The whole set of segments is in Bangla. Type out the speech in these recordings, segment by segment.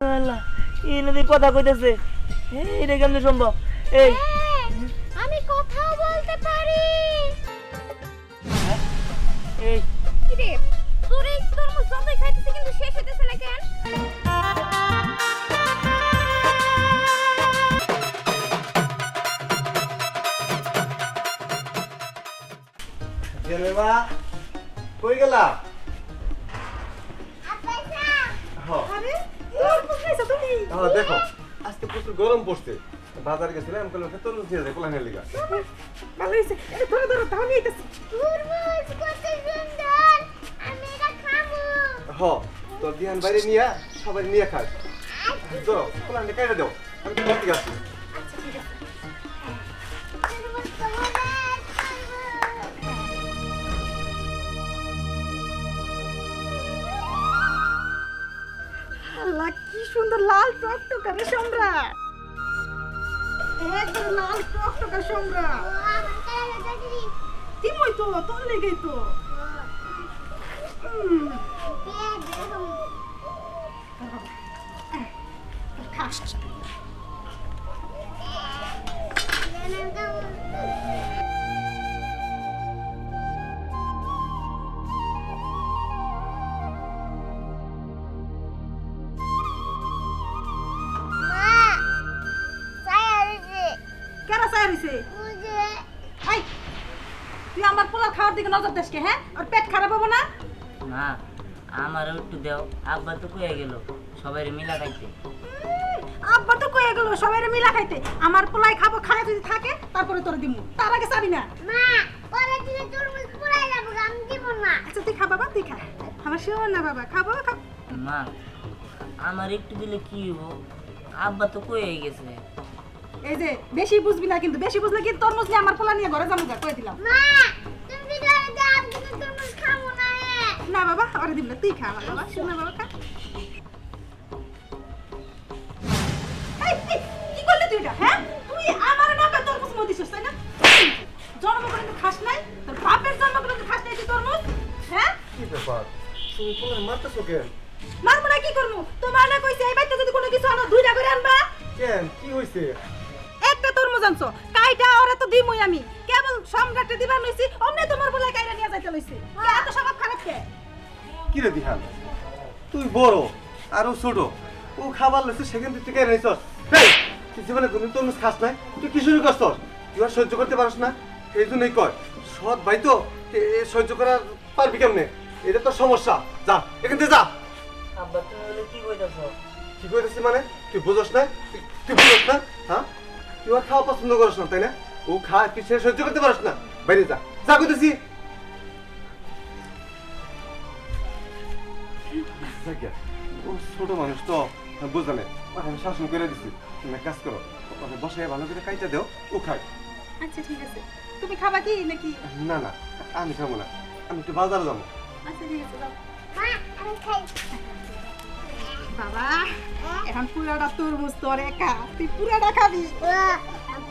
আল্লাহ ইনদি কথা কইতেছে এটা কেমনে সম্ভব? এই আমি কথাও বলতে পারি। এই কি রে তোর এই তরমুজ জন্মই খাইতেছে কিন্তু শেষ হইতেছে না কেন? জেনেবা কই গেলা? আরে তরমুজ খাইছো তুমি? হ্যাঁ দেখো আজকে প্রচুর গরম পড়ছে, বাজার গেছিলাম কইলাম তরমুজ নিয়ে যাই কোলানের লিগা। ভালো হইছে। এই ধরো ধরো তাহলে আইতাছি। তরমুজ কত সুন্দর, আমি এটা খাবো। হ তোর দিহান বাইরে নিয়া সবাই নিয়ে খাস। ধরো কোলানে কাইটা দাও, আমি তো বাড়ি আসছি। আচ্ছা ঠিক আছে। তরমুজ খাবো। আল্লাহ কি সুন্দর লাল টকটকা রে সম্রাট, একদম লাল টকটকা সম্রাট। তিমই তো তোর লেগেই তো। খাস কেন চাই হইছে? এই তুই আমার পোলার খাওয়ার দিকে নজর দিস কে? হ্যাঁ আর পেট খারাপ হবে না? না আমারও একটু দেও, আব্বা তো কইয়া গেল সবাই মিলা খাইতে। আব্বা তো কইয়া গেল সবাইরে মিলা খাইতে। আমার পোলাই খাবো, খায় যদি থাকে তারপরে তোরে দিমু, তার আগে চাবি না। মা পরে দিলে তরমুজ পুরাই যাবো, আমি দিব না। আচ্ছা তুই খা বাবা, তুই খা। আমার শিওর না বাবা, খাবো খা। মা আমার একটু দিলে কি হইব? আব্বা তো কইয়া গেছে। এই যে বেশি বুঝবি না কিন্তু, বেশি বুঝলে কিন্তু তরমুজ নিয়ে আমার পোলা নিয়ে ঘরে যাবো যা কই দিলাম। মা তুমি ধরে দাও, আমি কিন্তু তরমুজ খাবো না। না বাবা ওরে দিম না, তুই খা আমার বাবা, শোনা বাবা খা। এই, এই, কি করলি তুই এটা? হ্যাঁ তুই আমার নামে তরমুজ মুখ দিছিস তাই না? জন্ম করে তুই খাস নাই, তোর বাপের জন্ম করে তুই খাস নাই তুই তরমুজ? হ্যাঁ কি ব্যাপার তুমি কোলানে মারতেছো কেন? মারবো না কি করবো? তোমার না কইছে এই বাড়িতে যদি কোনো কিছু আনো দুইটা করে আনবা। কেন কি হইছে? একটা তরমুজ আনছো, কাইটা ওরে তো দিমই আমি। কেবল সম্রাটে দিবা নইছি, অমনে তোমার বলে কাইরা নিয়ে যাইতে লইছি। কে এত স্বভাব খারাপ কে? কি রে দিহান, তুই বড় আর ও ছোট, ও খাবার লইছে সেখান থেকে তুই কেন নিছস? এই তুই জীবনে কোনদিন তরমুজ খাস নাই, তুই কি শুরু করছস? তুই আর সহ্য করতে পারস না, এই জন্যই কয় সৎ ভাই তো সহ্য করার পারবি কেমনে? এটা তোর সমস্যা, যা এখান থেকে যা। আব্বা তুমি বলে কি কইতাছ? কি কইতেছি মানে তুই বুঝস না? তুই বুঝস না? হ্যাঁ তুই আর খাওয়া পছন্দ করস না তাই না? ও খা, তুই সে সহ্য করতে পারস না, বাইরে যা, যা কইতেছি। ও ছোট মানুষ তো বুঝলে না, আমি শাসন করে দিছি। তুমি এক কাজ করো, ওকে বসায় ভালো করে কাইটা দেও, ও খায়। আচ্ছা ঠিক আছে, তুমি খাবা কি নাকি? না না আমি খাবো না, আমি একটু বাজারে যাবো। আচ্ছা ঠিক আছে যাও। মা আমি খাই। বাবা এখন পুরাটা তরমুজ তোর একা, তুই পুরাটা খাবি।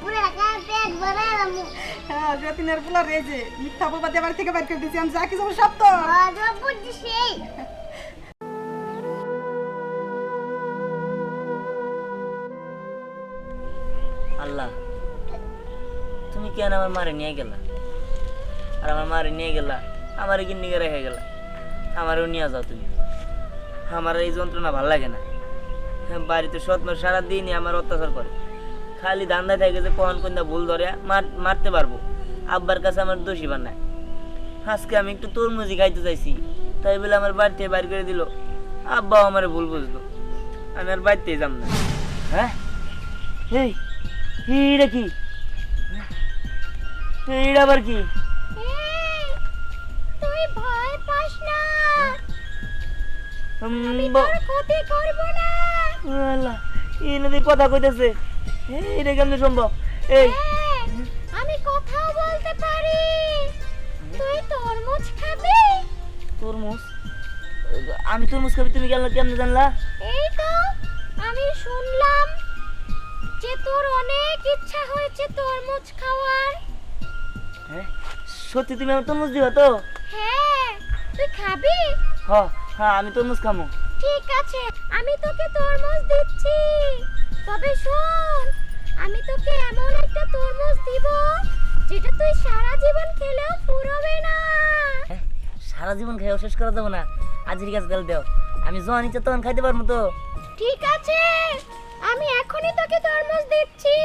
পুরা গায়ে পেট ভরে আমি। হ্যাঁ যতীনের পোলা রেজে মিথ্যা বলবা দিয়ে বাড়ি থেকে বাইর করে দিয়েছি আমি, যা কিছু সব তো। আজ বুঝছি। আল্লাহ তুমি কেন আমার মারে নিয়ে গেলা? আর আমার মারে নিয়ে গেলা, আমার গিন্নিকে রেখে গেলা, আমারও নিয়ে যাও তুমি। আমার এই যন্ত্রণা ভাল লাগে না। বাড়িতে সৎমা সারাদিনই আমার অত্যাচার করে, খালি ধান্দায় থাকে যে কখন কোনটা ভুল ধরে মারতে পারবো। আব্বার কাছে আমার দোষী বানায়। আজকে আমি একটু তরমুজি খাইতে চাইছি, তাই বলে আমার বাড়ি থেকে বাইর করে দিল। আব্বাও আমার ভুল বুঝলো, আমি আর বাড়িতে যাম না। হ্যাঁ এই এইটা কি? এইটা আবার কি? তুই ভয় পাস না, আমি তোর ক্ষতি করব না। আল্লাহ ইনদি কথা কইতেছে এটা কেমনে সম্ভব? এই আমি কথাও বলতে পারি। তুই তরমুজ খাবি? তরমুজ? আমি তরমুজ খাবি তুমি কেমনে জানলা? এই তো আমি শুনলাম যে তোর অনেক ইচ্ছা হয়েছে তরমুজ খাওয়ার। হ্যাঁ সত্যি তুমি আমার তরমুজ দিবা তো? হ্যাঁ তুই খাবি? হ্যাঁ হ্যাঁ আমি তরমুজ খামো। ঠিক আছে আমি তোকে তরমুজ দিচ্ছি, তবে শোন, আমি তোকে এমন একটা তরমুজ দিব যেটা তুই সারা জীবন খেলেও ফুরোবে না। হ্যাঁ, সারা জীবন খাইও শেষ করা যাবো না। আজ ঠিক আছে, তাহলে দেও, আমি যখন ইচ্ছা তখন খাইতে পারবো তো। ঠিক আছে, আমি এখনই তোকে তরমুজ দিচ্ছি,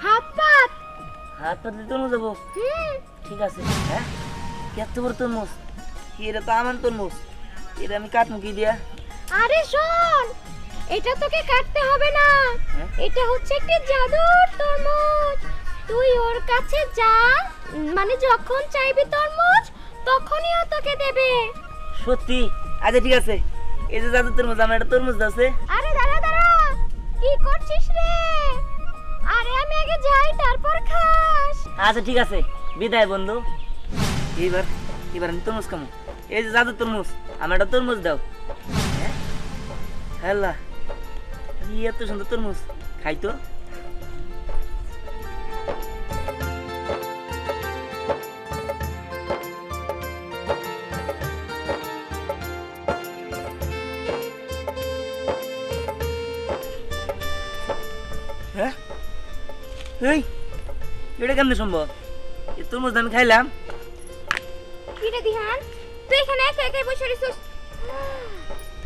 হাত পাত। হাত পাতলে তরমুজ দেবো? ঠিক আছে। হ্যাঁ, কত বড় তরমুজ! এটা তো আমার তরমুজ, এটা আমি কাটবো কি দিয়া? আরে শোন, এটা তোকে কাটতে হবে না, হ্যাঁ? এটা হচ্ছে একটি জাদুর তরমুজ। তুই ওর কাছে যা, মানে যখন চাইবি তরমুজ তখনই ও তোকে দেবে। সত্যি? আচ্ছা ঠিক আছে, এই যে জাদু তরমুজ, আমার একটা তরমুজ আছে। আরে দাঁড়া দাঁড়া, কি করছিস রে? আরে আমি আগে যাই, তারপর খাস। আচ্ছা ঠিক আছে, বিদায় বন্ধু। এবার এবার আমি তরমুজ খামো। এই যে জাদু তরমুজ, আমার একটা তরমুজ দাও। হ্যাঁ, এত সুন্দর তরমুজ, খাই তো। হ্যাঁ, এই এটা কেমনে সম্ভব? এই তরমুজ আমি খাইলাম। কিরে দিহান, তুই এখানে একা একাই বসে রইছিস?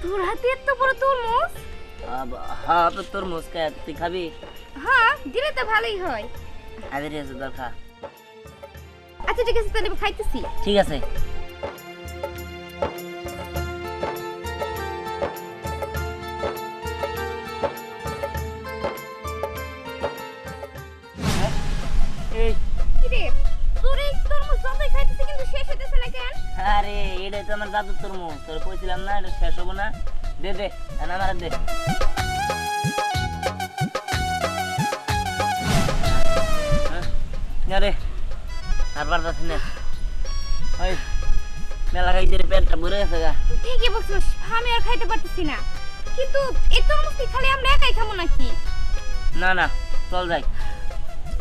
তোর হাতে এত বড় তরমুজ? হ্যাঁ, তো তরমুজ খাই, তুই খাবি? হ্যাঁ, দিলে তো ভালোই হয়। আরে রে আছে দরকার। আচ্ছা ঠিক আছে, তাহলে আমি খাইতেছি। ঠিক আছে। এই কিরে, তোর এই তরমুজ যতই খাইতেছি কিন্তু শেষ হইতেছে না কেন? আরে এটাই তো আমার জাদুর তরমুজ, তোর কইছিলাম না এটা শেষ হবো না। দে দে, আমার দে। আরে আর পারতাছি না, ওই মেলা খাইছে রে, পেটটা ভরে গেছে গা। ঠিকই বলছিস, আমি আর খাইতে পারতেছি না। কিন্তু এই তরমুজ কি খালি আমরা একাই খাবো নাকি? না না, চল যাই,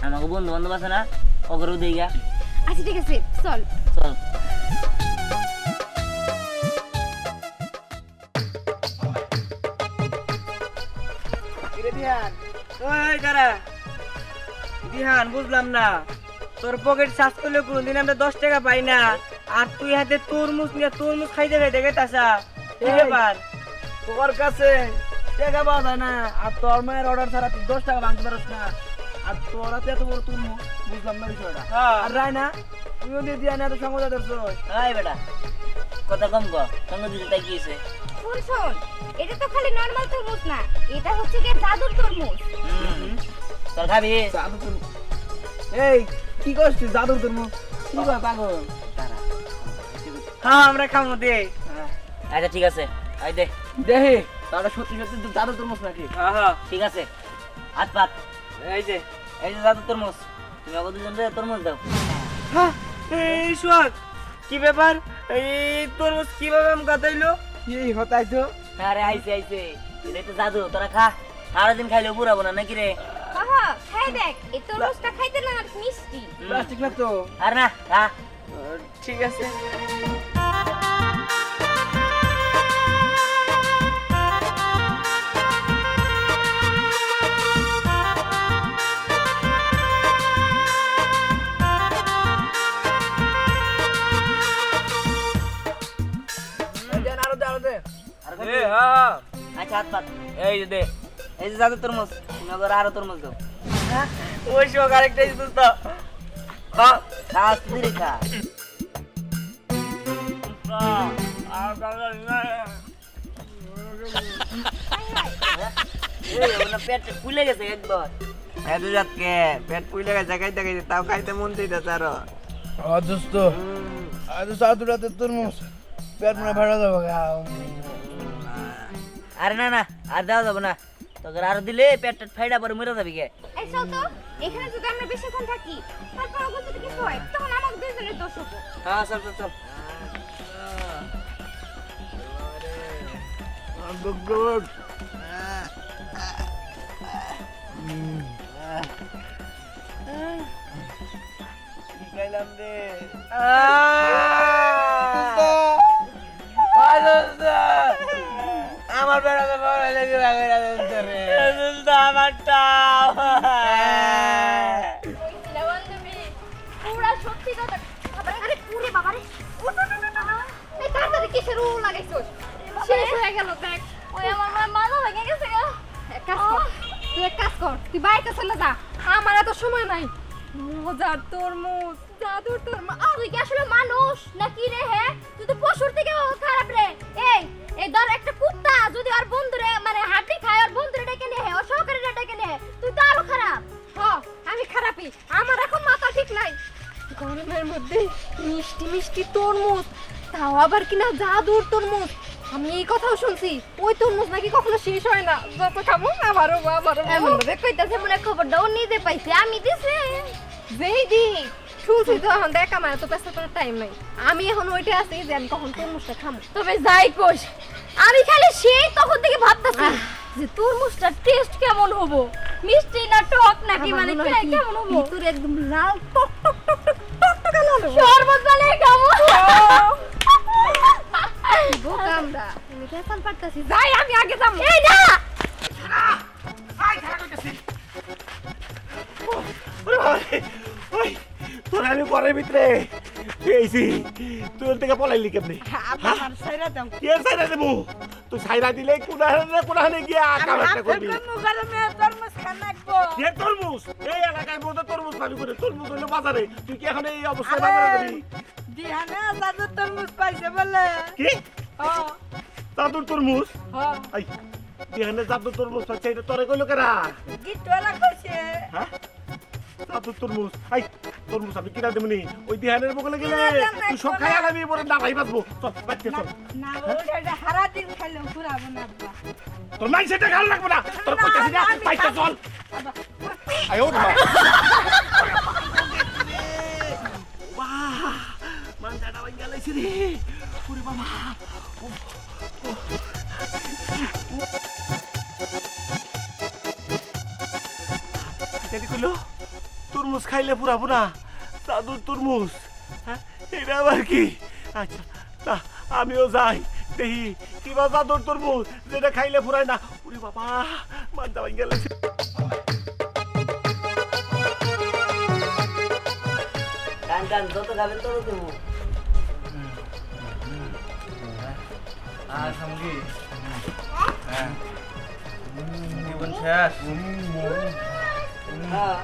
আমাকে বন্ধু বান্ধব আছে না, ওগরেও দিই গা। আচ্ছা ঠিক আছে, চল। চল। ওই কারা দিহান, বুঝলাম না, তোর পকেট সার্চ করলে কোনদিন আমরা 10 টাকা পাই না, আর তুই হাতে তরমুজ নিয়ে তরমুজ খাইতে খাইতে গেতাসা। এই ব্যাপার, তোর কাছে টাকা পাওয়া যায় না, আর তোর মায়ের অর্ডার ছাড়া তুই 10 টাকা ভাঙতে পারছ না, আর তোর হাতে এত বড় তরমুজ, বুঝলাম না বিষয়টা। আর রায়না, তুইও দিয়ে দিয়া না, এত সংবাদ ধরছস। হাই বেটা, কথা কম কর, সঙ্গে দিতে তাই কি হয়েছে? শোন শোন, এটা তো খালি নরমাল তরমুজ না, এটা হচ্ছে কি জাদুর তরমুজ। চল খাবি? জাদু তরমুজ? এই কি করছিস জাদুর তরমুজ? কি কর পাগল? হ্যাঁ, আমরা খাবো, দে। আচ্ছা ঠিক আছে, আই দে। দেখি তাহলে সত্যি সত্যি জাদু তরমুজ নাকি? হ্যাঁ ঠিক আছে, হাত পাত। এই যে এই যে জাদু তরমুজ, তুমি আমাকে দুজন তরমুজ দাও। হ্যাঁ, এই শোন, কি ব্যাপার, এই তরমুজ কিভাবে আম গাতাইলো? এই হতাই তো। আরে আইছে আইছে, এটা তো জাদু, তোরা খা, সারাদিন খাইলেও পুরাবো না নাকি রে? হ্যাঁ, খাই দেখ, এই তরমুজটা খাইতে না মিষ্টি। প্লাস্টিক না তো? আর না, খা। ঠিক আছে। আর খাবি? আচ্ছা হাত পাত। এই যে দে। এই যে জাদু তরমুজ, তুমি আমাকে আরো তরমুজ দাও। ওই শোক আরেকটা দিস তো। খা, আস্তে ধীরে খা। পেট ফুলে গেছে একবার। এত যাতকে পেট পুইলে গেছে, খাইতে খাইতে তাও খাইতে মন চাইতেছে আরো। দোস্ত আজ সাধু রাতে তরমুজ পেট মনে ভাড়া যাবো। আরে না না, আর দেওয়া যাবে না, তোকে আরো দিলে পেট ফাইডা পরে মরে যাবি গে। এই চল তো, এখানে যদি আমরা বেশিক্ষণ থাকি তারপর ওগুলো যদি কিছু হয় তখন আমাকে দুইজনের দোষ হবে। হ্যাঁ চল চল চল। খাইলাম রে। আমার বেড়াতে পারে আমারটা বান্ধবী পুরা সত্যি কথা আরে পুরে বাবারে এই তাড়াতাড়ি কিসের ও লাগাইছস শেষ হয়ে গেল দেখ ওই আমার মাথা ভেঙে গেছে গো এক কাজ কর তুই এক কাজ কর তুই বাইরে চলে যা আমার এত সময় নাই মজার তরমুজ জাদুর তরমুজ তুই কি আসলে মানুষ নাকি রে হে তুই তো পশুর থেকে খারাপ রে এই ধর একটা কুত্তা যদি আর বন্ধুরে মানে হাঁটি খায় আর বন্ধুরে ডেকে নিয়ে ও সহকারীরা ডেকে নিয়ে তুই তো আরো খারাপ আমি খারাপই আমার এখন মাথা ঠিক নাই গরমের মধ্যে মিষ্টি মিষ্টি তরমুজ তাও আবার কিনা জাদুর তরমুজ আমি এই কথাও শুনছি ওই তরমুজ নাকি কখনো শেষ হয় না যত খাবো আবারও এমন ভাবে কইতাছে মনে খবরটাও নিজে পাইছে আমি দিছি যেই দি শুনছি তো এখন দেখ আমার তো ব্যস্ত করার টাইম নাই আমি এখন ওইটা আছি যে আমি কখন তরমুজটা খাবো তবে যাই কোষ আমি খালি সেই তখন থেকে ভাবতাছি যে তরমুজটা টেস্ট কেমন হবো মিষ্টি না টক নাকি মানে কেমন হবো ভিতরে একদম লাল টক টক টক টক টক টক লাল শরবত বানিয়ে খাবো বোকামরা আমি কেমন পারতাছি যাই আমি আগে যাব এই না তোর আমি ঘরের ভিতরে পেয়েছি তোর থেকে পলাইলি কেমনি আমার সাইরা দাও কে সাইরা দেবো তুই সাইরা দিলে কোনাহানে গিয়ে আঁকা একটা করবি গরমে তরমুজ খান লাগবো কে তরমুজ এই এলাকায় বোধ তরমুজ পাবি করে তরমুজ হইলো বাজারে তুই কি এখন এই অবস্থায় বাজারে যাবি দিহানে জাদুর তরমুজ পাইছে বলে কি হ্যাঁ জাদুর তরমুজ হ্যাঁ আই দিহানে জাদুর তরমুজ পাচ্ছে এটা তোরে কইলো কেরা গিটওয়ালা কইছে হ্যাঁ জাদুর তরমুজ আই তরমুজ আমি কিনা দেবনি ওই দিহানের বগলে গেলে তুই সব খাই আলাবি পরে না ভাই বাঁচবো চল বাচ্চা চল না ওটা হারা দিন খাইলাম পুরাবো না আব্বা তোর নাই সেটা ভালো লাগবে না তোর কইতাছি না বাইতে চল আয়ো মা বাহ মানটাটা ভাই গেলাইছি রে ওরে বাবা এটি কইলো তরমুজ খাইলে পুরা পুরা জাদুর তরমুজ হ্যাঁ এটা আবার কি আচ্ছা না আমিও যাই দেখি কিবা জাদুর তরমুজ যেটা খাইলে ফুরায় না ওরে বাবা মানটা ভাই গেলাইছি কান কান যত খাবেন তত দেবো সামগ্রী হ্যাঁ জীবন শেষ হ্যাঁ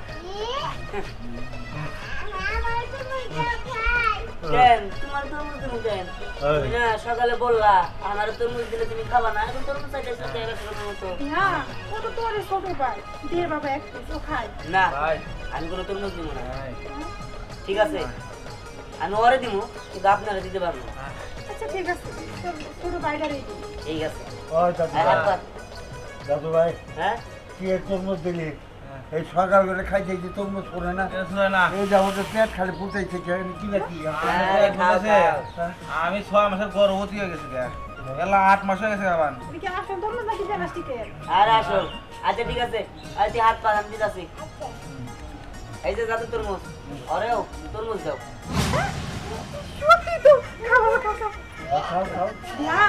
কেন তোমার তরমুজ দেবো কেন তুমি না সকালে বললা আমার তরমুজ দিলে তুমি খাবা না এখন তরমুজ চাইতেছো কেন মতো না ও তো তোরে ছোট ভাই দে বাবা এক পিস ও খাই না ভাই আমি কোনো তরমুজ দিব না ভাই ঠিক আছে আমি ওরে দিব কিন্তু আপনারা দিতে পারবো না আচ্ছা ঠিক আছে ছোট ভাইটা রেডি ঠিক আছে ওই দাদু আর হাত পাত। দাদু ভাই হ্যাঁ কি এর তরমুজ দিলি এই সকাল করে খাইতে যে তরমুজ করে না শুনে না এই যে আমাদের পেট খালি ফুটাইছে কি না কি আরে খাও, আমি 6 মাসের গর্ভবতী হয়ে গেছি এলা 8 মাস হয়ে গেছে আবার এদিকে আসুন তরমুজ নাকি প্লাস্টিকের আর আসো আচ্ছা ঠিক আছে আর তুই হাত পা আমি দিতেছি এই যে যাতে তরমুজ ওরেও তরমুজ দাও সত্যি তো খাবো খাও খাও খাও না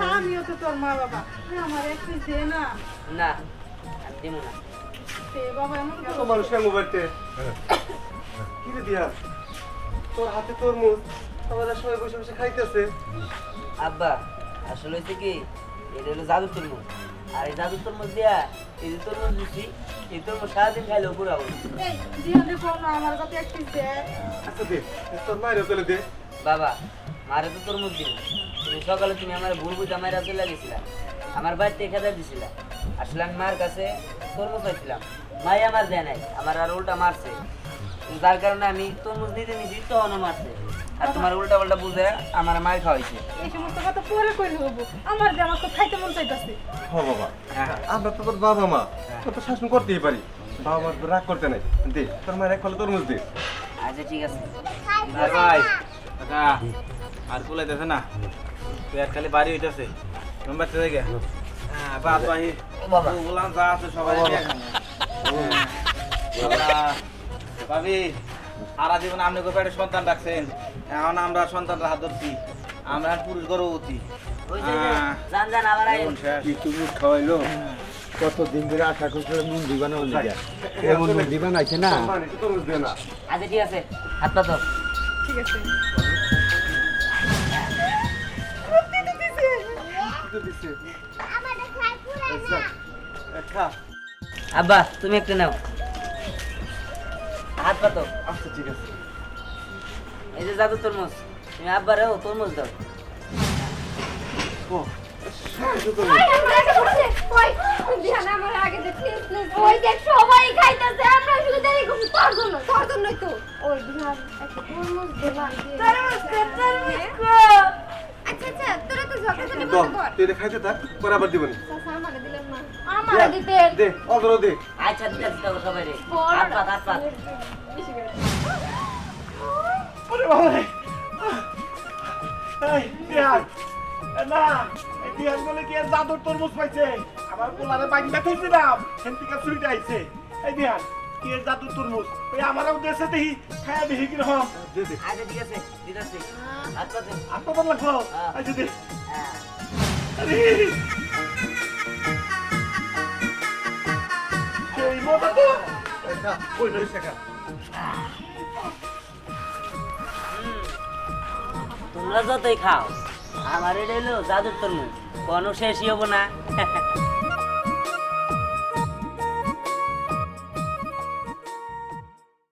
আমিও তো তোর মা বাবা আমার এক পিস দে না না আমি দিব না দে বাবা এমন এত মানুষের মোবাইলতে কি রে দিয়া তোর হাতে তরমুজ আমরা সবাই বসে বসে খাইতেছে আব্বা আসলে হয়েছে কি এটা হলো জাদুর তরমুজ আর এই জাদুর তরমুজ দিয়া এই যে তরমুজ দিচ্ছি এই তরমুজ সারাদিন খাইলেও পুরো হবে এই দিহানে কোন আমার কাছে এক পিস দে আচ্ছা দে তোর মায়ের পেলে দে বাবা মারে তো তরমুজ দিব তুমি সকালে তুমি আমার ভুল বুঝে আমার রাতে লাগিয়েছিলা আমার বাড়িতে খেতে দিছিলা আসলে আমি মার কাছে তরমুজ পাইছিলাম মাই আমার দেয় নাই আমার আর উল্টা মারছে যার কারণে আমি তরমুজ নিতে নিছি তখনও মারছে আর তোমার উল্টা পাল্টা বুঝে আমার মায়ের খাওয়াইছে এই সমস্ত কথা পরে কইলে হবো আমার যে আমার তো খাইতে মন চাইতাছে হ বাবা আমরা তো তোর বাবা মা তোর তো শাসন করতেই পারি বাবা মার তো রাগ করতে নাই দে তোর মায়ের এক ফলে তরমুজ দে আচ্ছা ঠিক আছে ভাই কাকা আর কুলাইতেছে না পেট খালি বাড়ি হইতেছে নম্বর থেকে হ্যাঁ বাপ ভাই বাবা। বললাম যা আছে সবাই নিয়ে ভাবি সারা জীবন আপনি পেটে সন্তান রাখছেন এখন আমরা সন্তানরা হাত ধরছি আমরা পুরুষ গর্ভবতী ওই যে জান জান আবার আয় কি তুমি খাওয়াইলো কতদিন ধরে আশা করছিল নুন দিবা না ওদিকে এমন নুন দিবা না আছে না মানে একটু তরমুজ দে না আচ্ছা ঠিক আছে হাত পা তো ঠিক আছে তো দিছে আচ্ছা খা আব্বা তুমি একটু নাও হাত পা তো আচ্ছা ঠিক আছে এই যে জাদু তরমুজ তুমি আব্বারেও তরমুজ দাও ও শুধু তো ওই বিহান আমার আগে দে প্লিজ প্লিজ ওই দেখ সবাই খাইতেছে আমরা শুধু দেরি করছি তোর জন্যই তো ওই বিহান একটা তরমুজ দে না আচ্ছা আচ্ছা তোরা তো ঝগড়া করে দাও বন্ধ কর তুই এটা খাইতে থাক পরে আবার দিবনি চাচা আমারে দিলেন না আমারে দিতেন দে অগ্র দে আচ্ছা ঠিক আছে দাও সবাই রে হাত পা হাত পা বেশি করে ওরে বাবা রে এই দিহান না এই দিহান বলে কি আর জাদুর তরমুজ পাইছে আমার পোলারে বাইন্দা থইছিলাম সেন্টিকা সুইটা আইছে এই দিহান কি এর জাদুর তরমুজ ওই আমারও দেশে দেখি খায়া দেখি কি রকম দে দে আচ্ছা ঠিক আছে দিদাসি হাত পা দে আত্মবার লাগবো আচ্ছা দে হ্যাঁ আরে এই মজা তো খা ওই নই শেখা তোমরা যতই খাও আমার এটা হলো জাদুর তরমুজ কোনো শেষই হবো না